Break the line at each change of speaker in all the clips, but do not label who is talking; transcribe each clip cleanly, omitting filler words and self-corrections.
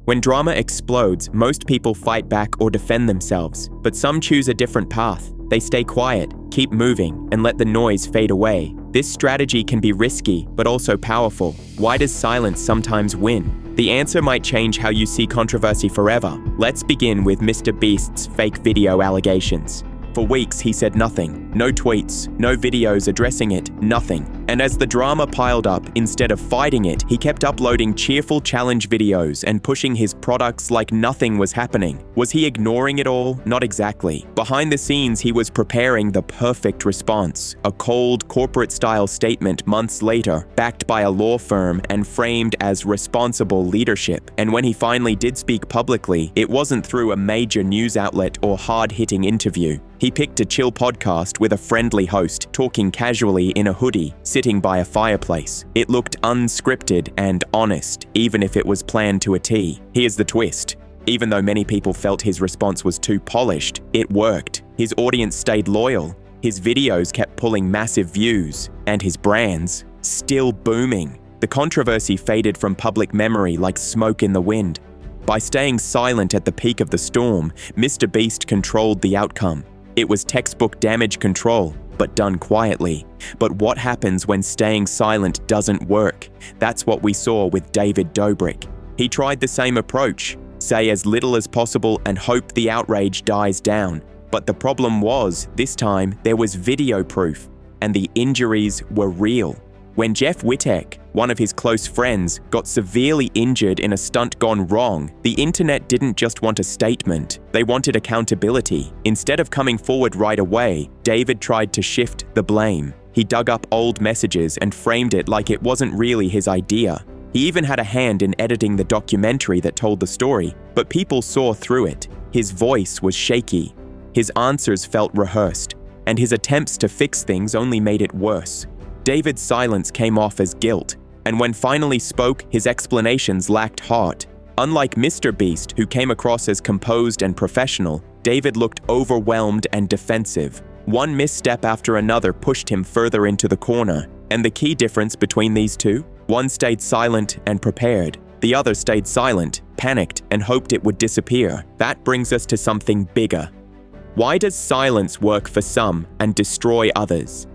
When drama explodes, most people fight back or defend themselves, but some choose a different path. They stay quiet, keep moving, and let the noise fade away. This strategy can be risky, but also powerful. Why does silence sometimes win? The answer might change how you see controversy forever. Let's begin with MrBeast's fake video allegations. For weeks, he said nothing. No tweets, no videos addressing it, nothing. And as the drama piled up, instead of fighting it, he kept uploading cheerful challenge videos and pushing his products like nothing was happening. Was he ignoring it all? Not exactly. Behind the scenes, he was preparing the perfect response. A cold, corporate-style statement months later, backed by a law firm and framed as responsible leadership. And when he finally did speak publicly, it wasn't through a major news outlet or hard-hitting interview. He picked a chill podcast with a friendly host, talking casually in a hoodie, sitting by a fireplace. It looked unscripted and honest, even if it was planned to a T. Here's the twist. Even though many people felt his response was too polished, it worked. His audience stayed loyal. His videos kept pulling massive views, and his brands still booming. The controversy faded from public memory like smoke in the wind. By staying silent at the peak of the storm, MrBeast controlled the outcome. It was textbook damage control, but done quietly. But what happens when staying silent doesn't work? That's what we saw with David Dobrik. He tried the same approach, say as little as possible and hope the outrage dies down. But the problem was, this time, there was video proof, and the injuries were real. When Jeff Wittek, one of his close friends, got severely injured in a stunt gone wrong, the internet didn't just want a statement, they wanted accountability. Instead of coming forward right away, David tried to shift the blame. He dug up old messages and framed it like it wasn't really his idea. He even had a hand in editing the documentary that told the story, but people saw through it. His voice was shaky. His answers felt rehearsed, and his attempts to fix things only made it worse. David's silence came off as guilt, and when finally spoke, his explanations lacked heart. Unlike MrBeast, who came across as composed and professional, David looked overwhelmed and defensive. One misstep after another pushed him further into the corner. And the key difference between these two? One stayed silent and prepared. The other stayed silent, panicked, and hoped it would disappear. That brings us to something bigger. Why does silence work for some and destroy others?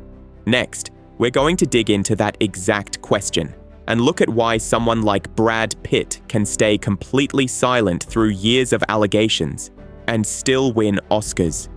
Next, we're going to dig into that exact question and look at why someone like Brad Pitt can stay completely silent through years of allegations and still win Oscars.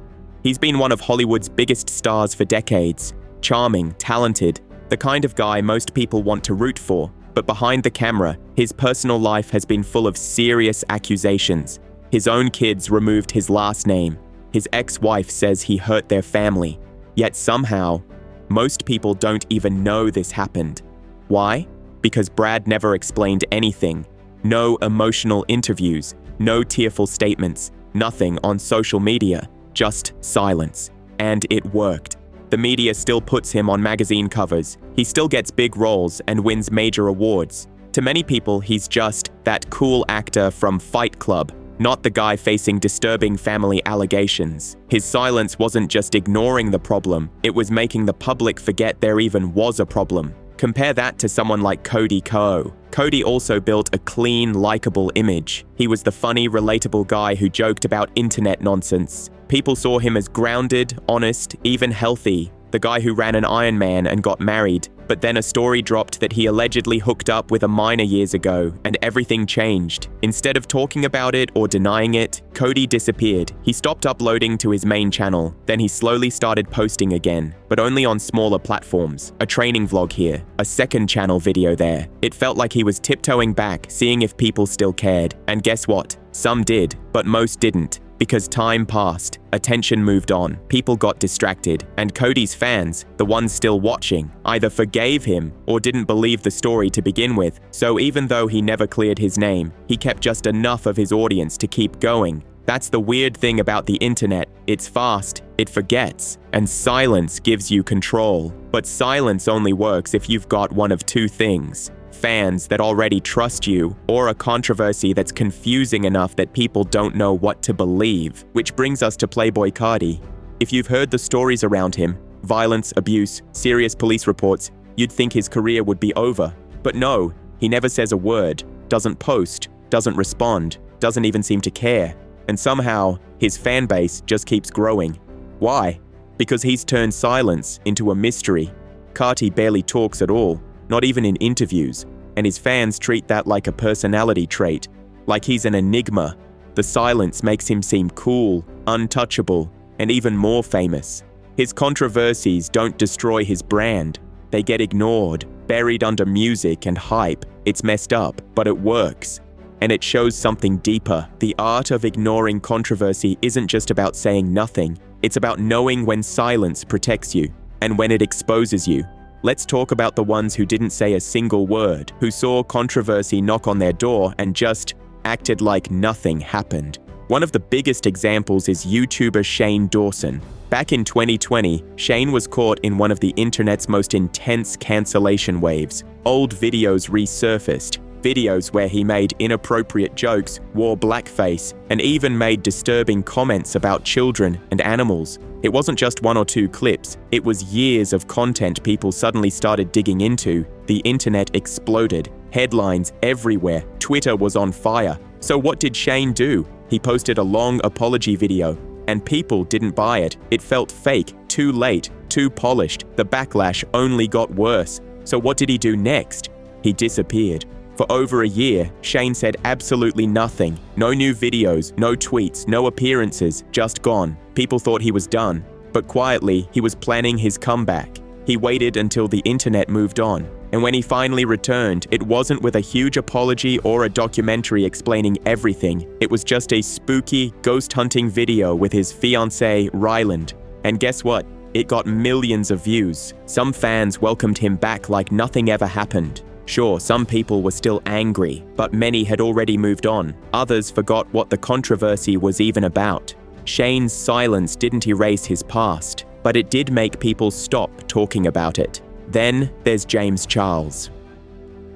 He's been one of Hollywood's biggest stars for decades, charming, talented, the kind of guy most people want to root for, but behind the camera, his personal life has been full of serious accusations. His own kids removed his last name. His ex-wife says he hurt their family. Yet somehow, most people don't even know this happened. Why? Because Brad never explained anything. No emotional interviews, no tearful statements, nothing on social media, just silence. And it worked. The media still puts him on magazine covers. He still gets big roles and wins major awards. To many people, he's just that cool actor from Fight Club, not the guy facing disturbing family allegations. His silence wasn't just ignoring the problem, it was making the public forget there even was a problem. Compare that to someone like Cody Ko. Cody also built a clean, likable image. He was the funny, relatable guy who joked about internet nonsense. People saw him as grounded, honest, even healthy. The guy who ran an Ironman and got married. But then a story dropped that he allegedly hooked up with a minor years ago, and everything changed. Instead of talking about it or denying it, Cody disappeared. He stopped uploading to his main channel. Then he slowly started posting again, but only on smaller platforms. A training vlog here, a second channel video there. It felt like he was tiptoeing back, seeing if people still cared. And guess what? Some did, but most didn't. Because time passed, attention moved on, people got distracted, and Cody's fans, the ones still watching, either forgave him or didn't believe the story to begin with. So even though he never cleared his name, he kept just enough of his audience to keep going. That's the weird thing about the internet. It's fast, it forgets, and silence gives you control. But silence only works if you've got one of two things: fans that already trust you, or a controversy that's confusing enough that people don't know what to believe. Which brings us to Playboi Carti. If you've heard the stories around him, violence, abuse, serious police reports, you'd think his career would be over. But no, he never says a word, doesn't post, doesn't respond, doesn't even seem to care, and somehow his fan base just keeps growing. Why? Because he's turned silence into a mystery. Carti barely talks at all, not even in interviews, and his fans treat that like a personality trait, like he's an enigma. The silence makes him seem cool, untouchable, and even more famous. His controversies don't destroy his brand. They get ignored, buried under music and hype. It's messed up, but it works. And it shows something deeper. The art of ignoring controversy isn't just about saying nothing. It's about knowing when silence protects you and when it exposes you. Let's talk about the ones who didn't say a single word, who saw controversy knock on their door and just acted like nothing happened. One of the biggest examples is YouTuber Shane Dawson. Back in 2020, Shane was caught in one of the internet's most intense cancellation waves. Old videos resurfaced, videos where he made inappropriate jokes, wore blackface, and even made disturbing comments about children and animals. It wasn't just one or two clips, it was years of content people suddenly started digging into. The internet exploded, headlines everywhere, Twitter was on fire. So what did Shane do? He posted a long apology video, and people didn't buy it. It felt fake, too late, too polished. The backlash only got worse. So what did he do next? He disappeared. For over a year, Shane said absolutely nothing. No new videos, no tweets, no appearances, just gone. People thought he was done, but quietly, he was planning his comeback. He waited until the internet moved on, and when he finally returned, it wasn't with a huge apology or a documentary explaining everything. It was just a spooky, ghost hunting video with his fiancée, Ryland. And guess what? It got millions of views. Some fans welcomed him back like nothing ever happened. Sure, some people were still angry, but many had already moved on. Others forgot what the controversy was even about. Shane's silence didn't erase his past, but it did make people stop talking about it. Then there's James Charles.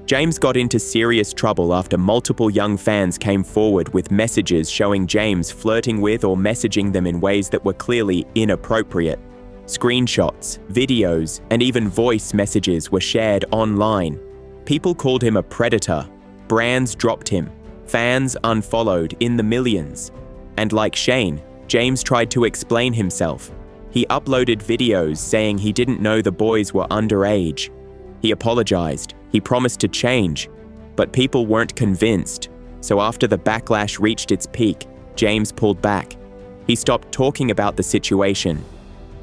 James got into serious trouble after multiple young fans came forward with messages showing James flirting with or messaging them in ways that were clearly inappropriate. Screenshots, videos, and even voice messages were shared online. People called him a predator. Brands dropped him. Fans unfollowed in the millions. And like Shane, James tried to explain himself. He uploaded videos saying he didn't know the boys were underage. He apologized. He promised to change. But people weren't convinced. So after the backlash reached its peak, James pulled back. He stopped talking about the situation.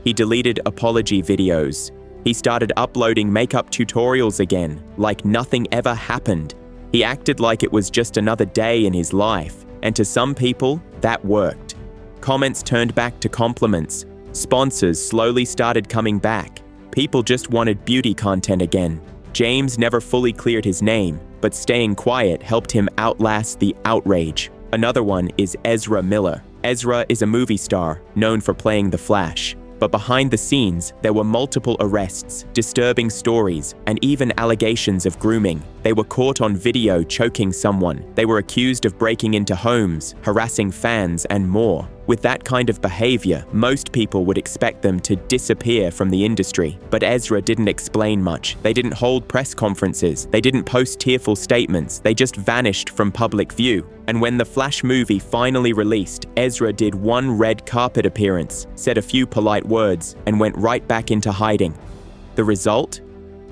He deleted apology videos. He started uploading makeup tutorials again, like nothing ever happened. He acted like it was just another day in his life, and to some people, that worked. Comments turned back to compliments. Sponsors slowly started coming back. People just wanted beauty content again. James never fully cleared his name, but staying quiet helped him outlast the outrage. Another one is Ezra Miller. Ezra is a movie star, known for playing The Flash. But behind the scenes, there were multiple arrests, disturbing stories, and even allegations of grooming. They were caught on video choking someone. They were accused of breaking into homes, harassing fans, and more. With that kind of behavior, most people would expect them to disappear from the industry. But Ezra didn't explain much. They didn't hold press conferences. They didn't post tearful statements. They just vanished from public view. And when the Flash movie finally released, Ezra did one red carpet appearance, said a few polite words, and went right back into hiding. The result?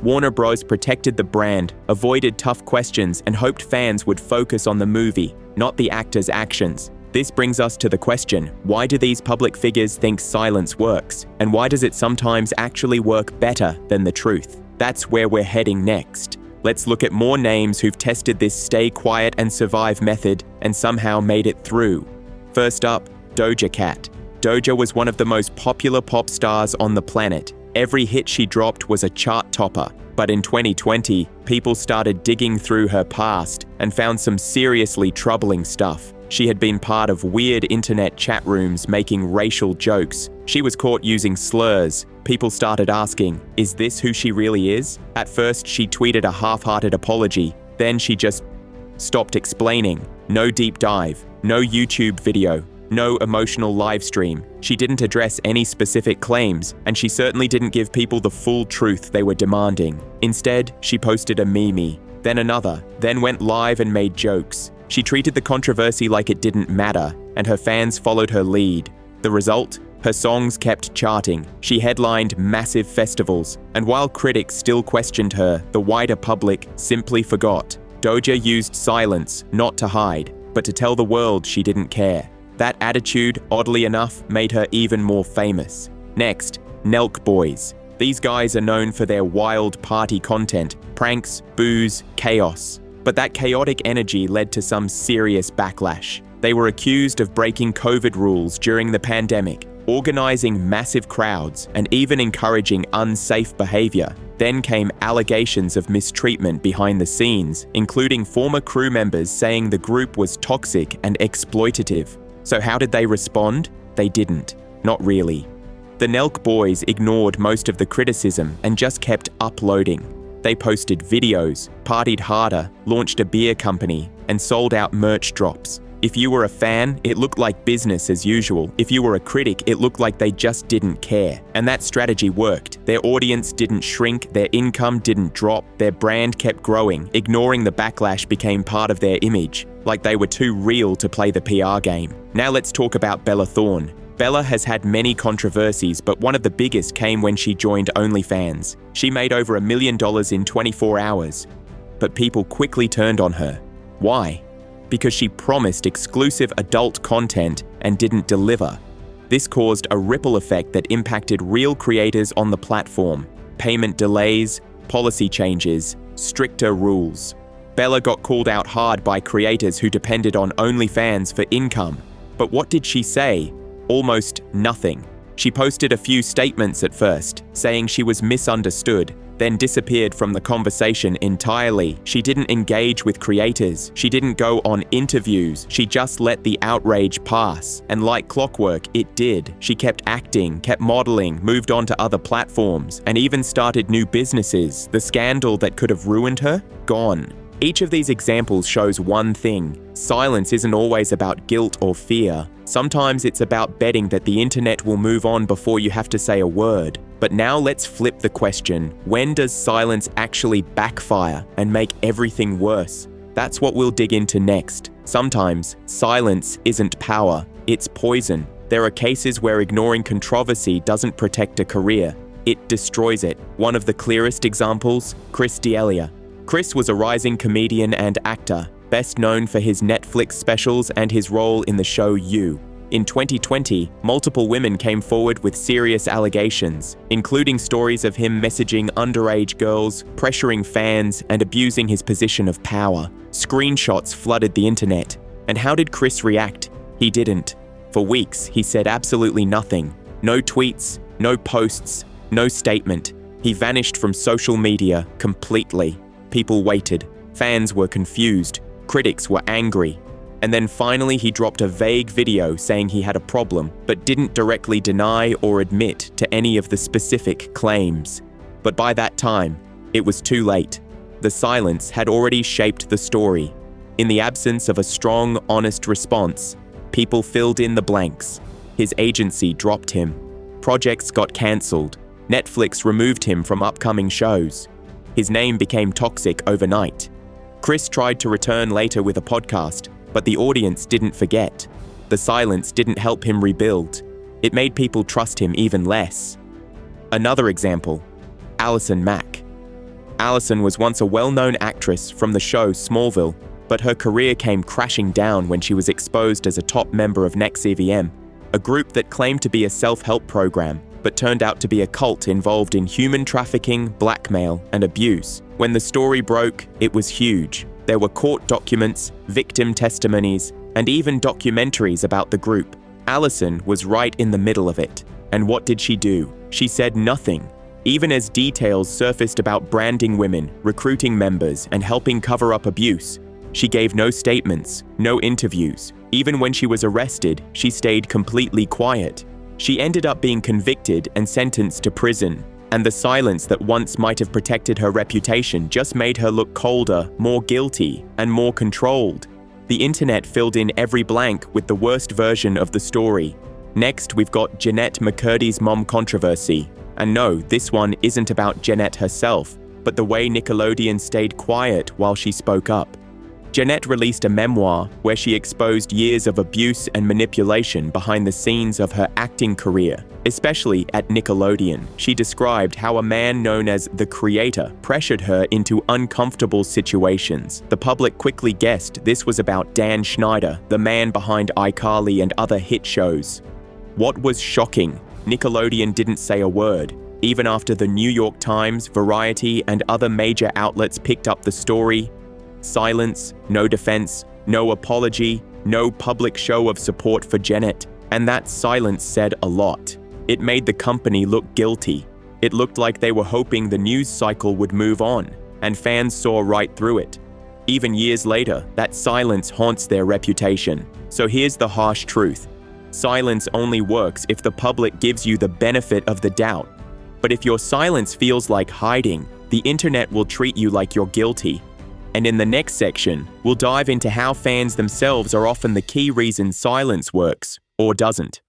Warner Bros. Protected the brand, avoided tough questions, and hoped fans would focus on the movie, not the actor's actions. This brings us to the question, why do these public figures think silence works? And why does it sometimes actually work better than the truth? That's where we're heading next. Let's look at more names who've tested this stay quiet and survive method and somehow made it through. First up, Doja Cat. Doja was one of the most popular pop stars on the planet. Every hit she dropped was a chart topper. But in 2020, people started digging through her past and found some seriously troubling stuff. She had been part of weird internet chat rooms making racial jokes. She was caught using slurs. People started asking, is this who she really is? At first, she tweeted a half-hearted apology. Then she just stopped explaining. No deep dive, no YouTube video, no emotional live stream. She didn't address any specific claims, and she certainly didn't give people the full truth they were demanding. Instead, she posted a meme, then another, then went live and made jokes. She treated the controversy like it didn't matter, and her fans followed her lead. The result? Her songs kept charting. She headlined massive festivals, and while critics still questioned her, the wider public simply forgot. Doja used silence, not to hide, but to tell the world she didn't care. That attitude, oddly enough, made her even more famous. Next, Nelk Boys. These guys are known for their wild party content, pranks, booze, chaos. But that chaotic energy led to some serious backlash. They were accused of breaking COVID rules during the pandemic, organizing massive crowds, and even encouraging unsafe behavior. Then came allegations of mistreatment behind the scenes, including former crew members saying the group was toxic and exploitative. So how did they respond? They didn't. Not really. The Nelk Boys ignored most of the criticism and just kept uploading. They posted videos, partied harder, launched a beer company, and sold out merch drops. If you were a fan, it looked like business as usual. If you were a critic, it looked like they just didn't care. And that strategy worked. Their audience didn't shrink, their income didn't drop, their brand kept growing. Ignoring the backlash became part of their image, like they were too real to play the PR game. Now let's talk about Bella Thorne. Bella has had many controversies, but one of the biggest came when she joined OnlyFans. She made over $1 million in 24 hours. But people quickly turned on her. Why? Because she promised exclusive adult content and didn't deliver. This caused a ripple effect that impacted real creators on the platform. Payment delays, policy changes, stricter rules. Bella got called out hard by creators who depended on OnlyFans for income. But what did she say? Almost nothing. She posted a few statements at first, saying she was misunderstood, then disappeared from the conversation entirely. She didn't engage with creators. She didn't go on interviews. She just let the outrage pass. And like clockwork, it did. She kept acting, kept modeling, moved on to other platforms, and even started new businesses. The scandal that could have ruined her? Gone. Each of these examples shows one thing. Silence isn't always about guilt or fear. Sometimes it's about betting that the internet will move on before you have to say a word. But now let's flip the question. When does silence actually backfire and make everything worse? That's what we'll dig into next. Sometimes silence isn't power, it's poison. There are cases where ignoring controversy doesn't protect a career. It destroys it. One of the clearest examples, Chris D'Elia. Chris was a rising comedian and actor, best known for his Netflix specials and his role in the show You. In 2020, multiple women came forward with serious allegations, including stories of him messaging underage girls, pressuring fans, and abusing his position of power. Screenshots flooded the internet. And how did Chris react? He didn't. For weeks, he said absolutely nothing. No tweets, no posts, no statement. He vanished from social media completely. People waited. Fans were confused. Critics were angry. And then finally he dropped a vague video saying he had a problem, but didn't directly deny or admit to any of the specific claims. But by that time, it was too late. The silence had already shaped the story. In the absence of a strong, honest response, people filled in the blanks. His agency dropped him. Projects got cancelled. Netflix removed him from upcoming shows. His name became toxic overnight. Chris tried to return later with a podcast, but the audience didn't forget. The silence didn't help him rebuild. It made people trust him even less. Another example, Allison Mack. Allison was once a well-known actress from the show Smallville, but her career came crashing down when she was exposed as a top member of NXIVM, a group that claimed to be a self-help program, but turned out to be a cult involved in human trafficking, blackmail, and abuse. When the story broke, it was huge. There were court documents, victim testimonies, and even documentaries about the group. Allison was right in the middle of it. And what did she do? She said nothing. Even as details surfaced about branding women, recruiting members, and helping cover up abuse, she gave no statements, no interviews. Even when she was arrested, she stayed completely quiet. She ended up being convicted and sentenced to prison, and the silence that once might have protected her reputation just made her look colder, more guilty, and more controlled. The internet filled in every blank with the worst version of the story. Next, we've got Jennette McCurdy's mom controversy. And no, this one isn't about Jennette herself, but the way Nickelodeon stayed quiet while she spoke up. Jennette released a memoir where she exposed years of abuse and manipulation behind the scenes of her acting career, especially at Nickelodeon. She described how a man known as the Creator pressured her into uncomfortable situations. The public quickly guessed this was about Dan Schneider, the man behind iCarly and other hit shows. What was shocking? Nickelodeon didn't say a word, even after the New York Times, Variety, and other major outlets picked up the story. Silence, no defense, no apology, no public show of support for Jennette, and that silence said a lot. It made the company look guilty. It looked like they were hoping the news cycle would move on, and fans saw right through it. Even years later, that silence haunts their reputation. So here's the harsh truth. Silence only works if the public gives you the benefit of the doubt. But if your silence feels like hiding, the internet will treat you like you're guilty. And in the next section, we'll dive into how fans themselves are often the key reason silence works or doesn't.